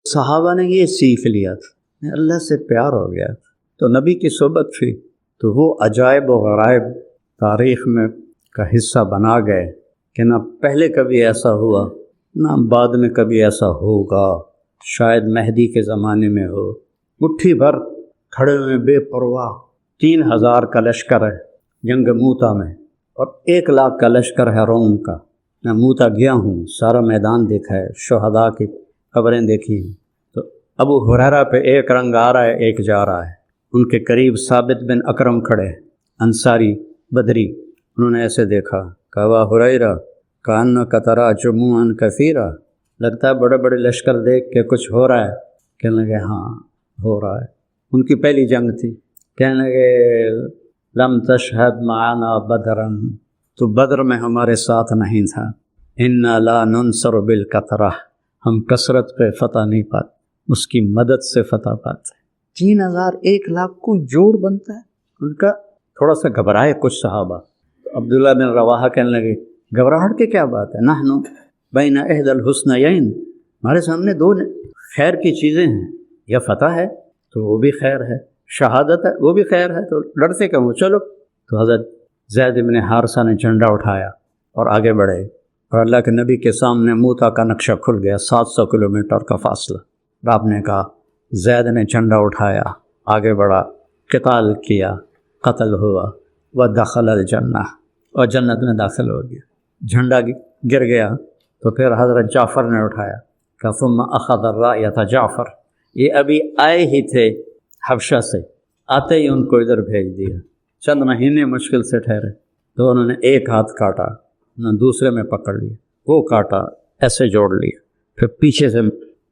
صحابہ نے یہ سیکھ لیا تھا، اللہ سے پیار ہو گیا تو نبی کی صحبت تھی، تو وہ عجائب و غرائب تاریخ میں کا حصہ بنا گئے کہ نہ پہلے کبھی ایسا ہوا، نہ بعد میں کبھی ایسا ہوگا، شاید مہدی کے زمانے میں ہو۔ مٹھی بھر کھڑے ہوئے بے پرواہ 3000 کا لشکر ہے جنگ موتا میں، اور 1,00,000 کا لشکر ہے روم کا۔ میں موتا گیا ہوں، سارا میدان دیکھا ہے، شہداء کی قبریں دیکھی ہیں۔ تو ابو ہریرہ پہ ایک رنگ آ رہا ہے، ایک جا رہا ہے۔ ان کے قریب ثابت بن اکرم کھڑے، انصاری بدری، انہوں نے ایسے دیکھا، کہا ابا ہریرہ کأنک تری جموعا کثیرا، لگتا ہے بڑے بڑے لشکر دیکھ کے کچھ ہو رہا ہے؟ کہنے لگے ہاں ہو رہا ہے۔ ان کی پہلی جنگ تھی۔ کہنے لگے لم تشہد معنا بدرا، تو بدر میں ہمارے ساتھ نہیں تھا۔ انا لا ننصر بالکثرہ، ہم کثرت پہ فتح نہیں پاتے، اس کی مدد سے فتح پاتے۔ 3000 1,00,000 کو جوڑ بنتا ہے۔ ان کا تھوڑا سا گھبرائے کچھ صحابہ۔ عبداللہ بن رواحہ کہنے لگے گھبراہٹ کی کیا بات ہے، نحن بین احدی الحسنیین، ہمارے سامنے دو خیر کی چیزیں ہیں، یا فتح ہے تو وہ بھی خیر ہے، شہادت ہے وہ بھی خیر ہے، تو ڈرتے کیوں؟ چلو۔ تو حضرت زید بن حارثہ نے جھنڈا اٹھایا اور آگے بڑھے، اور اللہ کے نبی کے سامنے موتا کا نقشہ کھل گیا، 700 کلومیٹر کا فاصلہ۔ اور آپ نے کہا، زید نے جھنڈا اٹھایا، آگے بڑھا، قتال کیا، قتل ہوا، ودخل الجنہ، اور جنت میں داخل ہو گیا۔ جھنڈا گر گیا تو پھر حضرت جعفر نے اٹھایا، کہ ثم اخذ الرایۃ جعفر، یہ ابھی آئے ہی تھے حبشہ سے، آتے ہی ان کو ادھر بھیج دیا۔ چند مہینے مشکل سے ٹھہرے تو انہوں نے ایک ہاتھ کاٹا، انہوں نے دوسرے میں پکڑ لیا، وہ کاٹا، ایسے جوڑ لیا، پھر پیچھے سے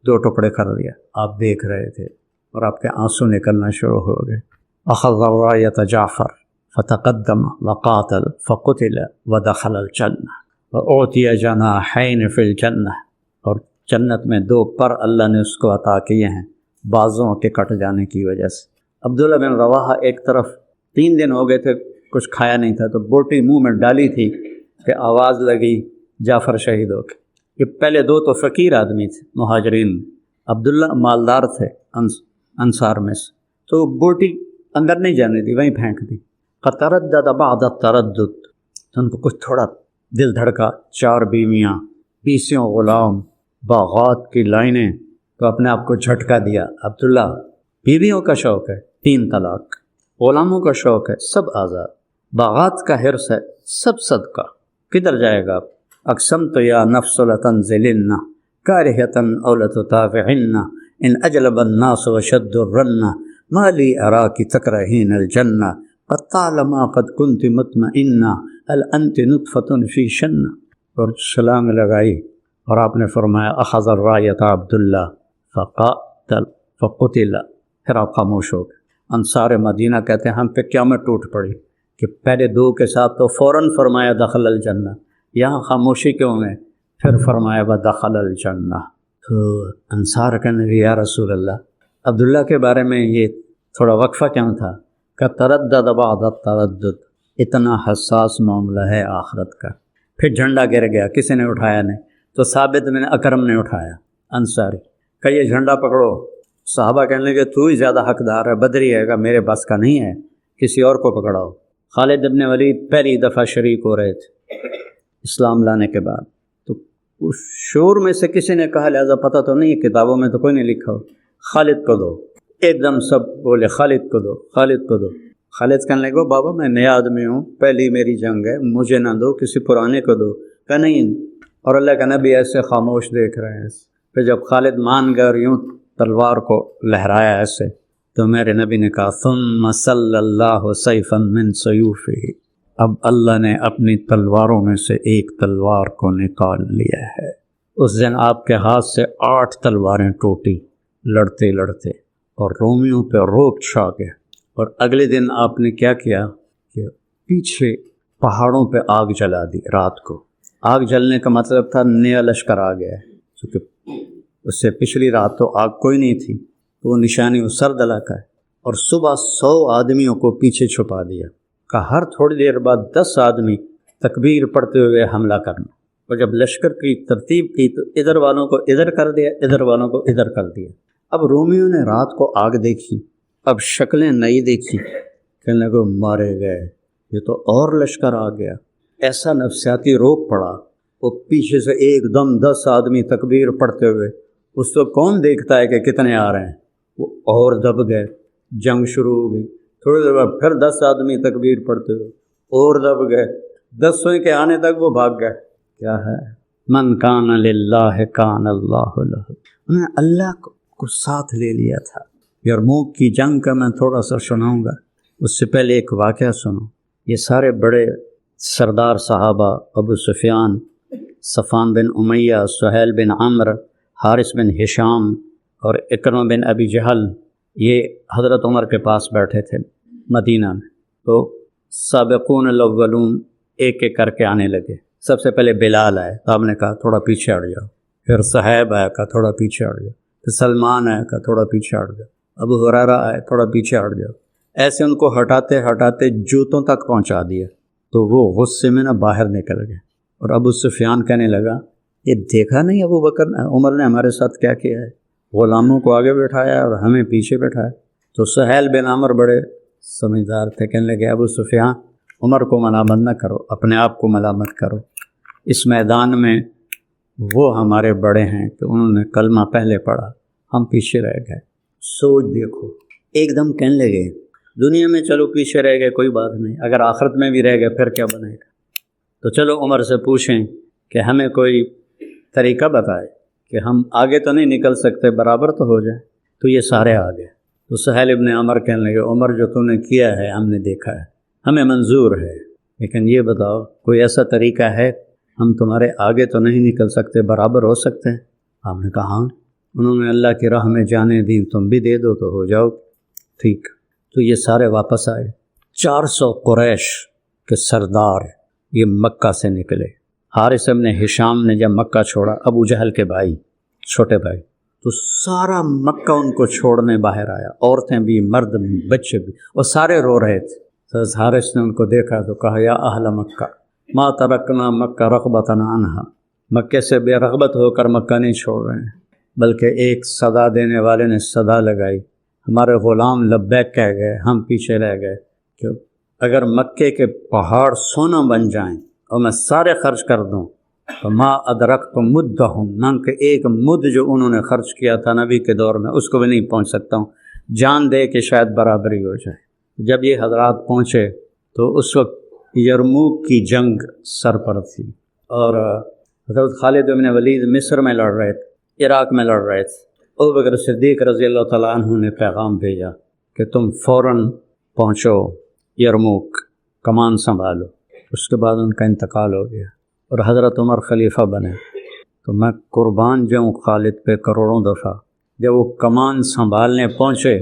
2 ٹکڑے کر دیا۔ آپ دیکھ رہے تھے اور آپ کے آنسو نکلنا شروع ہو گئے۔ اخذ الرایۃ جعفر فتقدم وقاتل فقتل ودخل الجنہ واعطی جناحین فی الجنہ، اور جنت میں 2 پر اللہ نے اس کو عطا کیے ہیں بازوں کے کٹ جانے کی وجہ سے۔ عبداللہ بن رواحہ ایک طرف 3 دن ہو گئے تھے، کچھ کھایا نہیں تھا، تو بوٹی منہ میں ڈالی تھی کہ آواز لگی جعفر شہید ہو کے۔ یہ پہلے 2 تو فقیر آدمی تھے مہاجرین، عبداللہ مالدار تھے انصار میں سے، تو بوٹی اندر نہیں جانے دی، وہیں پھینک دی۔ فتردد بعد التردد، تو ان کو کچھ تھوڑا دل دھڑکا، 4 بیویاں، 20 غلام، باغات کی لائنیں، تو اپنے آپ کو جھٹکا دیا۔ عبداللہ بیویوں کا شوق ہے 3 طلاق، غلاموں کا شوق ہے سب آزاد، باغات کا حرص ہے سب صدقہ، کدھر جائے گا آپ؟ اقسمت یا نفس لتنزلن کارہۃ او لتطاوعن ان اجلب الناس وشد الرن ما لی اراک تکرہین الجنہ قد طالما قد کنت مطمئنہ هل انت نطفۃ فی شنہ، اور سلام لگائی، اور آپ نے فرمایا اخذ الرایۃ عبداللہ فقتل، پھر آپ خاموش ہو گئے۔ انصار مدینہ کہتے ہیں ہم پہ قیامت ٹوٹ پڑی کہ پہلے 2 کے ساتھ تو فوراً فرمایا دخل الجنہ، یہاں خاموشی کیوں ہے؟ پھر فرمایا ودخل الجنہ۔ تو انصار کہنے لگے یا رسول اللہ، عبداللہ کے بارے میں یہ تھوڑا وقفہ کیوں تھا؟ کہ تردد بعد التردد، اتنا حساس معاملہ ہے آخرت کا۔ پھر جھنڈا گر گیا، کسی نے اٹھایا نہیں، تو ثابت بن اکرم نے اٹھایا، انصاری، کہ یہ جھنڈا پکڑو۔ صحابہ کہنے لگے تو ہی زیادہ حقدار ہے، بدری ہے گا، میرے بس کا نہیں ہے، کسی اور کو پکڑاؤ۔ خالد بن ولید پہلی دفعہ شریک ہو رہے تھے اسلام لانے کے بعد، تو اس شور میں سے کسی نے کہا، لہذا پتہ تو نہیں، کتابوں میں تو کوئی نہیں لکھا ہو، خالد کو دو۔ ایک دم سب بولے خالد کو دو، خالد کو دو۔ خالد کہنے لگے بابا میں نیا آدمی ہوں، پہلی میری جنگ ہے، مجھے نہ دو، کسی پرانے کو دو۔ کہ نہیں، اور اللہ کا نبی ایسے خاموش دیکھ رہے ہیں۔ پھر جب خالد مان گئے اور یوں تلوار کو لہرایا ایسے، تو میرے نبی نے کہا ثم صلی اللہ سیفا من سیوفہ، اب اللہ نے اپنی تلواروں میں سے ایک تلوار کو نکال لیا ہے۔ اس دن آپ کے ہاتھ سے 8 تلواریں ٹوٹی لڑتے لڑتے، اور رومیوں پہ روب چھا گیا۔ اور اگلے دن آپ نے کیا کیا کہ پیچھے پہاڑوں پہ آگ جلا دی رات کو۔ آگ جلنے کا مطلب تھا نیا لشکر آ گیا ہے، کیونکہ اس سے پچھلی رات تو آگ کوئی نہیں تھی، تو وہ نشانی وہ سرد علاقہ ہے۔ اور صبح 100 آدمیوں کو پیچھے چھپا دیا کہ ہر تھوڑی دیر بعد 10 آدمی تکبیر پڑھتے ہوئے حملہ کرنا۔ اور جب لشکر کی ترتیب کی تو ادھر والوں کو ادھر کر دیا، ادھر والوں کو ادھر کر دیا۔ اب رومیوں نے رات کو آگ دیکھی، اب شکلیں نئی دیکھی، کہنے لگے مارے گئے، یہ تو اور لشکر آ گیا۔ ایسا نفسیاتی روک پڑا، وہ پیچھے سے ایک دم 10 آدمی تکبیر پڑھتے ہوئے، اس کو کون دیکھتا ہے کہ کتنے آ رہے ہیں، وہ اور دب گئے، جنگ شروع ہو گئی۔ تھوڑی دیر بعد پھر 10 آدمی تکبیر پڑھتے ہوئے اور دب گئے، 10 کے آنے تک وہ بھاگ گئے۔ کیا ہے؟ من کان للہ کان اللہ لہ، انہوں نے اللہ کو ساتھ لے لیا تھا۔ یرموک کی جنگ کا میں تھوڑا سا سناؤں گا، اس سے پہلے ایک واقعہ سنو۔ یہ سارے بڑے سردار صحابہ، ابو سفیان، صفوان بن امیہ، سہیل بن عمرو، حارث بن ہشام اور اکرمہ بن ابی جہل، یہ حضرت عمر کے پاس بیٹھے تھے مدینہ میں۔ تو سابقون الاولون ایک ایک کر کے آنے لگے۔ سب سے پہلے بلال آئے تو آپ نے کہا تھوڑا پیچھے ہٹ جاؤ، پھر صہیب آیا، کہا تھوڑا پیچھے ہٹ جاؤ، پھر سلمان آیا، کہا تھوڑا پیچھے ہٹ جاؤ، ابو ہریرہ آئے، تھوڑا پیچھے ہٹ جاؤ۔ ایسے ان کو ہٹاتے ہٹاتے جوتوں تک پہنچا دیا، تو وہ غصے میں نہ باہر نکل گئے۔ اور ابو سفیان کہنے لگا یہ دیکھا نہیں ابو بکر عمر نے ہمارے ساتھ کیا کیا ہے، غلاموں کو آگے بٹھایا اور ہمیں پیچھے بٹھایا۔ تو سہیل بن عمرو بڑے سمجھدار تھے، کہنے لگے ابو سفیان عمر کو ملامت نہ کرو، اپنے آپ کو ملامت کرو، اس میدان میں وہ ہمارے بڑے ہیں کہ انہوں نے کلمہ پہلے پڑھا، ہم پیچھے رہ گئے۔ سوچ دیکھو، ایک دم کہنے لگے دنیا میں چلو پیچھے رہ گئے کوئی بات نہیں، اگر آخرت میں بھی رہ گئے پھر کیا بنے گا؟ تو چلو عمر سے پوچھیں کہ ہمیں کوئی طریقہ بتائے کہ ہم آگے تو نہیں نکل سکتے، برابر تو ہو جائے۔ تو یہ سارے آ گئے۔ تو سہیل ابن عمر کہنے لگے عمر جو تم نے کیا ہے ہم نے دیکھا ہے، ہمیں منظور ہے، لیکن یہ بتاؤ کوئی ایسا طریقہ ہے، ہم تمہارے آگے تو نہیں نکل سکتے، برابر ہو سکتے ہیں؟ آپ نے کہا ہاں۔ انہوں نے اللہ کی راہ میں جانے دی، تم بھی دے دو تو ہو جاؤ ٹھیک۔ تو یہ سارے واپس آئے۔ 400 قریش کے سردار یہ مکہ سے نکلے۔ حارث بن ہشام نے جب مکہ چھوڑا، ابو جہل کے بھائی، چھوٹے بھائی، تو سارا مکہ ان کو چھوڑنے باہر آیا، عورتیں بھی، مرد بھی، بچے بھی، اور سارے رو رہے تھے۔ تو حارث نے ان کو دیکھا تو کہا یا اہل مکہ ما ترکنا مکہ رغبۃ عنہا، مکے سے بے رغبت ہو کر مکہ نہیں چھوڑ رہے ہیں، بلکہ ایک صدا دینے والے نے صدا لگائی، ہمارے غلام لبیک کہہ گئے، ہم پیچھے رہ گئے۔ کہ اگر مکے کے پہاڑ سونا بن جائیں اور میں سارے خرچ کر دوں تو ما ادرکت مدہم، نہ کہ ایک مد جو انہوں نے خرچ کیا تھا نبی کے دور میں اس کو بھی نہیں پہنچ سکتا ہوں، جان دے کہ شاید برابری ہو جائے۔ جب یہ حضرات پہنچے تو اس وقت یرموک کی جنگ سر پر تھی، اور حضرت خالد بن ولید مصر میں لڑ رہے تھے، عراق میں لڑ رہے تھے۔ ابوبکر صدیق رضی اللہ تعالیٰ عنہ نے پیغام بھیجا کہ تم فوراً پہنچو یرموک، کمان سنبھالو۔ اس کے بعد ان کا انتقال ہو گیا اور حضرت عمر خلیفہ بنے۔ تو میں قربان جاؤں خالد پہ کروڑوں دفعہ۔ جب وہ کمان سنبھالنے پہنچے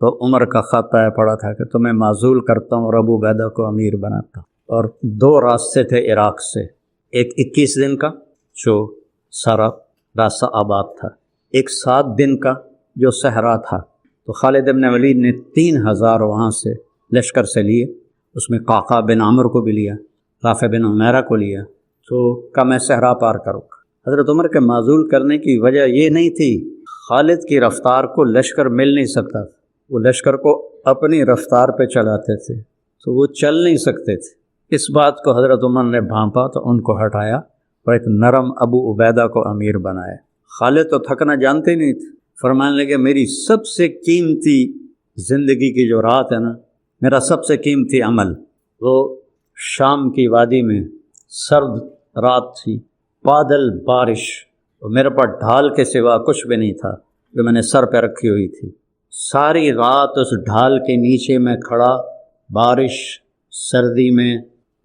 تو عمر کا خط آیا پڑا تھا کہ تمہیں معزول کرتا ہوں اور ابو عبیدہ کو امیر بناتا ہوں۔ اور 2 راستے تھے عراق سے، ایک 21 دن کا جو سارا راستہ آباد تھا، ایک 7 دن کا جو صحرا تھا۔ تو خالد بن ولید نے 3000 وہاں سے لشکر سے لیے، اس میں قعقاع بن عمرو کو بھی لیا، رافع بن عمیرہ کو لیا، تو کہا میں صحرا پار کروں گا۔ حضرت عمر کے معزول کرنے کی وجہ یہ نہیں تھی، خالد کی رفتار کو لشکر مل نہیں سکتا تھا، وہ لشکر کو اپنی رفتار پہ چلاتے تھے تو وہ چل نہیں سکتے تھے۔ اس بات کو حضرت عمر نے بھانپا تو ان کو ہٹایا اور ایک نرم ابو عبیدہ کو امیر بنایا۔ خالد تو تھکنا جانتے ہی نہیں تھے، فرمانے لگے میری سب سے قیمتی زندگی کی جو رات ہے نا، میرا سب سے قیمتی عمل وہ شام کی وادی میں سرد رات تھی، بادل، بارش، اور میرے پاس ڈھال کے سوا کچھ بھی نہیں تھا جو میں نے سر پہ رکھی ہوئی تھی۔ ساری رات اس ڈھال کے نیچے میں کھڑا، بارش، سردی میں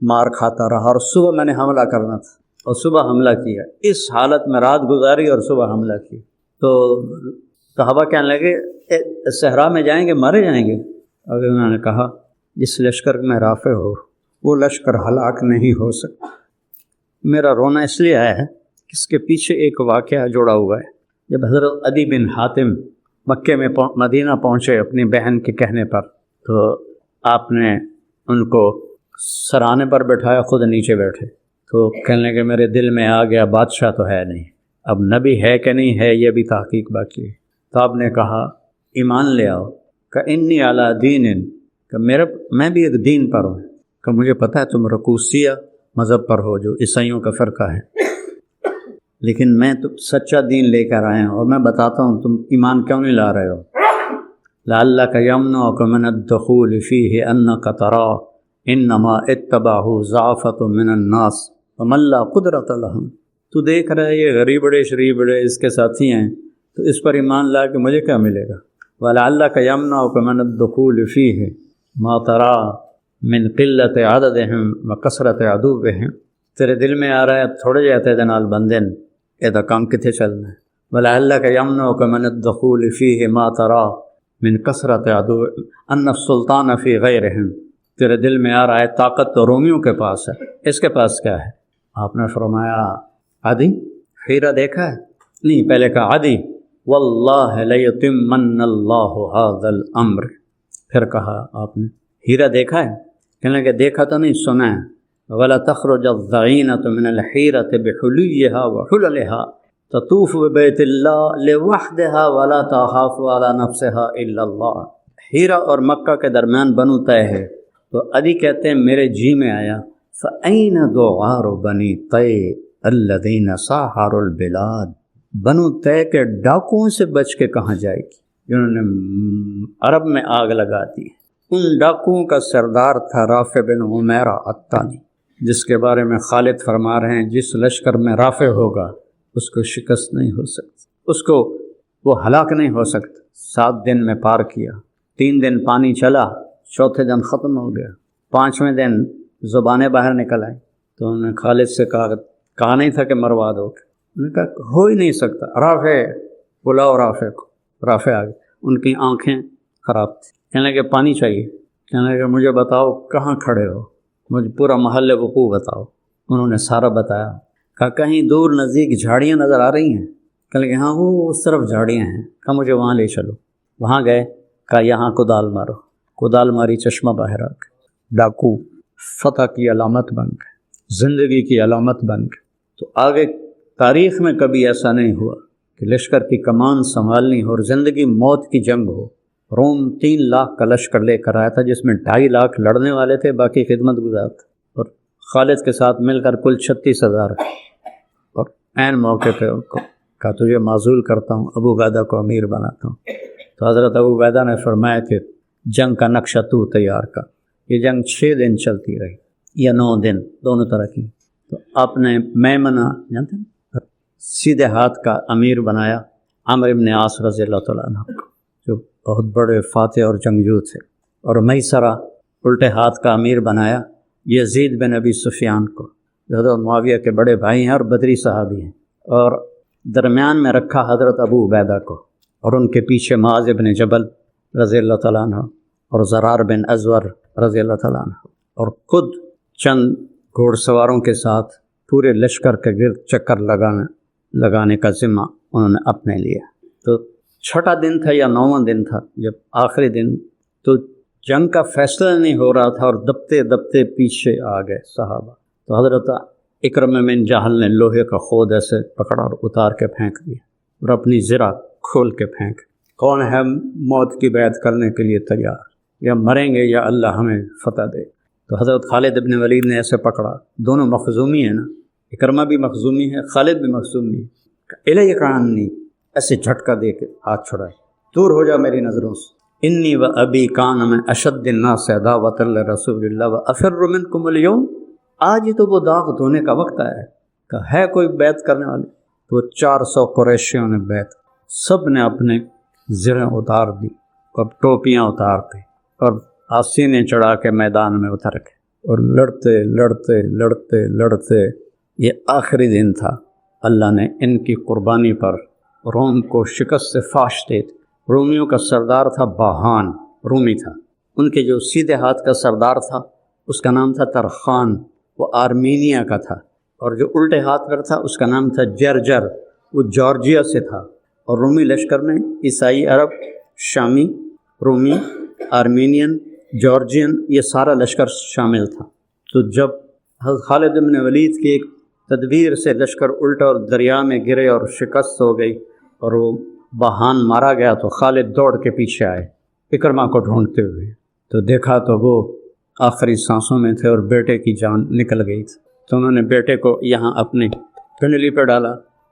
مار کھاتا رہا، اور صبح میں نے حملہ کرنا تھا اور صبح حملہ کیا۔ اس حالت میں رات گزاری اور صبح حملہ کیا۔ تو صحابہ کہنے لگے صحرا میں جائیں گے، مارے جائیں گے؟ اور انہوں نے کہا جس لشکر میں رافع ہو وہ لشکر ہلاک نہیں ہو سکتا۔ میرا رونا اس لیے آیا ہے کہ اس کے پیچھے ایک واقعہ جڑا ہوا ہے۔ جب حضرت عدی بن حاتم مکے میں مدینہ پہنچے اپنی بہن کے کہنے پر، تو آپ نے ان کو سرانے پر بٹھایا، خود نیچے بیٹھے۔ تو کہنے لگے میرے دل میں آ گیا بادشاہ تو ہے نہیں، اب نبی ہے کہ نہیں ہے یہ بھی تحقیق باقی ہے۔ تو آپ نے کہا ایمان لے آؤ، کہ انی علی دین، کہ میں بھی ایک دین پر ہوں، کہ مجھے پتہ ہے تم رکوسیہ مذہب پر ہو جو عیسائیوں کا فرقہ ہے، لیکن میں تو سچا دین لے کر آیا ہوں، اور میں بتاتا ہوں تم ایمان کیوں نہیں لا رہے ہو۔ لعلک یمنعک من الدخول فیہ انک تری انما اتبعہ ضعفۃ من الناس ومن لا قدرۃ لہم۔ تو دیکھ رہا ہے یہ غریب بڑے شریف بڑے اس کے ساتھی ہیں، تو اس پر ایمان لا کے مجھے کیا ملے گا۔ وَلَعَلَّكَ يَمْنَعُكَ مِنَ الدُّخُولِ فِيهِ مَا تَرَى مِنْ قِلَّةِ عَدَدِهِمْ وَكَثْرَةِ عَدُوِّهِمْ، تیرے دل میں آ رہا ہے تھوڑے جاتے دے نال بندے یہ تو کام کتنے چلنا ہے۔ وَلَعَلَّكَ يَمْنَعُكَ مِنَ الدُّخُولِ فِيهِ مَا تَرَى مِنْ كَثْرَةِ عَدُوِّهِمْ أَنَّ السُّلْطَانَ فِي غَيْرِهِمْ، تیرے دل میں آ رہا ہے طاقت تو رومیوں کے پاس ہے، اس کے پاس کیا ہے؟ آپ نے فرمایا عدی، ہیرا دیکھا ہے؟ نہیں، پہلے کہا عدی، واللہ لیتمن اللہ ھذا الامر، پھر کہا آپ نے ہیرا دیکھا ہے؟ کہنے لگے دیکھا تو نہیں، سنا ہے۔ ولا تخرج الضعینۃ من الحیرۃ بحلیھا وحللھا تطوف ببیت اللہ لوحدھا ولا تخاف علی نفسھا الا اللہ۔ ہیرا اور مکہ کے درمیان بنو طے ہے، تو عدی کہتے ہیں میرے جی میں آیا فأین دعار بنی طے الذین ساحروا البلاد، بنو طے کے ڈاکوؤں سے بچ کے کہاں جائے گی جنہوں نے عرب میں آگ لگا دی۔ ان ڈاکوؤں کا سردار تھا رافع بن عمیرہ الطانی، جس کے بارے میں خالد فرما رہے ہیں جس لشکر میں رافع ہوگا اس کو شکست نہیں ہو سکتی، اس کو وہ ہلاک نہیں ہو سکتا۔ 7 دن میں پار کیا، 3 دن پانی چلا، چوتھے دن ختم ہو گیا، 5ویں دن زبانیں باہر نکل آئیں، تو انہوں نے خالد سے کہا نہیں تھا کہ مروا دو، انہوں نے کہا ہو ہی نہیں سکتا، رافع بلاؤ رافع کو۔ رافع آ گئے، ان کی آنکھیں خراب تھیں، کہنے لگے پانی چاہیے، کہنے لگے مجھے بتاؤ کہاں کھڑے ہو، مجھے پورا محل وقوع بتاؤ۔ انہوں نے سارا بتایا، کہا کہیں دور نزدیک جھاڑیاں نظر آ رہی ہیں؟ کہنے لگے ہاں وہ اس طرف جھاڑیاں ہیں، کہا مجھے وہاں لے چلو۔ وہاں گئے، کہا یہاں کدال مارو، کدال ماری، چشمہ باہر آ گیا۔ ڈاکو فتح کی علامت بن گئے، زندگی کی علامت بن گئے۔ تو آگے تاریخ میں کبھی ایسا نہیں ہوا کہ لشکر کی کمان سنبھالنی ہو اور زندگی موت کی جنگ ہو۔ روم 3 لاکھ کا لشکر لے کر آیا تھا، جس میں 2.5 لاکھ لڑنے والے تھے، باقی خدمت گزار تھے، اور خالد کے ساتھ مل کر کل 36,000۔ اور عین موقع پہ ان کو کہا تجھے معزول کرتا ہوں، ابو عبیدہ کو امیر بناتا ہوں۔ تو حضرت ابو عبیدہ نے فرمایا کہ جنگ کا نقشہ تو تیار کر۔ یہ جنگ 6 دن چلتی رہی یا 9 دن، دونوں طرح کی۔ تو آپ نے میمنہ جانتے ہیں سیدھے ہاتھ کا امیر بنایا عمرو بن عاص رضی اللہ تعالیٰ عنہ کو، جو بہت بڑے فاتح اور جنگجو تھے، اور میسرہ الٹے ہاتھ کا امیر بنایا یزید بن ابی سفیان کو، جو حضرت معاویہ کے بڑے بھائی ہیں اور بدری صحابی ہیں، اور درمیان میں رکھا حضرت ابو عبیدہ کو، اور ان کے پیچھے معاذ بن جبل رضی اللہ تعالیٰ عنہ اور زرار بن ازور رضی اللہ تعالیٰ عنہ، اور خود چند گھوڑ سواروں کے ساتھ پورے لشکر کے گرد چکر لگانے کا ذمہ انہوں نے اپنے لیا۔ تو 6واں دن تھا یا 9واں دن تھا، جب آخری دن تو جنگ کا فیصلہ نہیں ہو رہا تھا، اور دبتے دبتے پیچھے آ گئے صحابہ۔ تو حضرت اکرمہ بن جہل نے لوہے کا خود ایسے پکڑا اور اتار کے پھینک دیا، اور اپنی زرہ کھول کے پھینک۔ کون ہے موت کی بیعت کرنے کے لیے تیار، یا مریں گے یا اللہ ہمیں فتح دے؟ تو حضرت خالد بن ولید نے ایسے پکڑا، دونوں مخزومی ہیں نا، اکرمہ بھی مخزومی ہے، خالد بھی مخزومی ہے، الیک عنی، ایسے جھٹکا دے کے ہاتھ چھڑائے، دور ہو جا میری نظروں سے۔ انی و ابی کان من اشد الناس عداوۃ لرسول اللہ وافر منکم اليوم، آج ہی تو وہ داغ دھونے کا وقت آیا ہے کہ ہے کوئی بیعت کرنے والے؟ تو 400 قریشیوں نے بیعت، سب نے اپنے زریں اتار دی اور ٹوپیاں اتار دی اور آستینیں چڑھا کے میدان میں اتر گئے، اور لڑتے لڑتے لڑتے لڑتے یہ آخری دن تھا، اللہ نے ان کی قربانی پر روم کو شکست سے فاش دے دی۔ رومیوں کا سردار تھا باہان، رومی تھا، ان کے جو سیدھے ہاتھ کا سردار تھا اس کا نام تھا ترخان، وہ آرمینیا کا تھا، اور جو الٹے ہاتھ پر تھا اس کا نام تھا جرجر، وہ جارجیا سے تھا۔ اور رومی لشکر میں عیسائی عرب، شامی، رومی، آرمینین، جارجین، یہ سارا لشکر شامل تھا۔ تو جب حضرت خالد بن ولید کی ایک تدبیر سے لشکر الٹا اور دریا میں گرے اور شکست ہو گئی اور وہ بہان مارا گیا، تو خالد دوڑ کے پیچھے آئے اکرمہ کو ڈھونڈتے ہوئے، تو دیکھا تو وہ آخری سانسوں میں تھے اور بیٹے کی جان نکل گئی تھی، تو انہوں نے بیٹے کو یہاں اپنی پنڈلی پہ ڈالا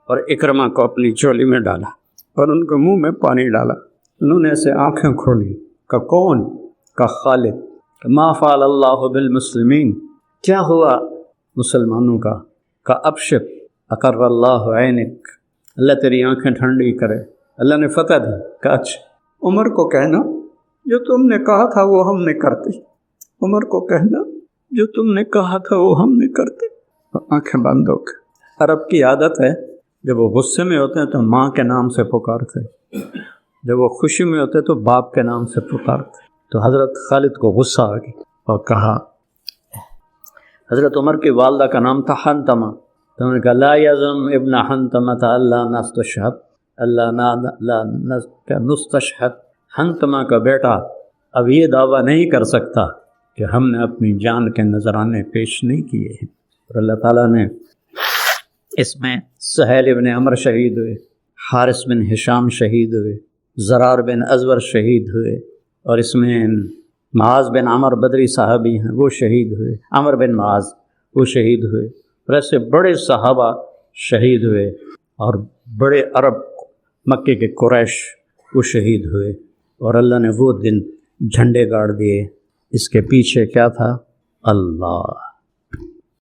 اور اکرمہ کو اپنی چولی میں ڈالا اور ان کو منہ میں پانی ڈالا۔ انہوں نے ایسے آنکھیں کھولی کہ کون؟ کہ خالد۔ ما فعل اللہ بالمسلمین، کیا ہوا مسلمانوں کا؟ کہ ابشر اقر اللہ عینک، اللہ تیری آنکھیں ٹھنڈی کرے، اللہ نے فتح دی۔ کہ اچھا عمر کو کہنا جو تم نے کہا تھا وہ ہم نے کرتے، عمر کو کہنا جو تم نے کہا تھا وہ ہم نے کرتے۔ آنکھیں بند ہو کے، عرب کی عادت ہے جب وہ غصے میں ہوتے ہیں تو ماں کے نام سے پکارتے، جب وہ خوشی میں ہوتے تو باپ کے نام سے پکارتے۔ تو حضرت خالد کو غصہ آ گئی اور کہا، حضرت عمر کی والدہ کا نام تھا حنتمہ، تو انہوں نے کہا لا یزم ابن حنتمہ اللہ نستشہد، اللہ نستشہد، حنتمہ کا بیٹا اب یہ دعویٰ نہیں کر سکتا کہ ہم نے اپنی جان کے نذرانے پیش نہیں کیے ہیں۔ اور اللہ تعالیٰ نے اس میں سہیل بن عمر شہید ہوئے، حارث بن ہشام شہید ہوئے، زرار بن ازور شہید ہوئے، اور اس میں معاذ بن عمر بدری صحابی ہیں وہ شہید ہوئے، عمر بن معاذ وہ شہید ہوئے، اور ایسے بڑے صحابہ شہید ہوئے، اور بڑے عرب مکے کے قریش وہ شہید ہوئے، اور اللہ نے وہ دن جھنڈے گاڑ دیے۔ اس کے پیچھے کیا تھا؟ اللہ۔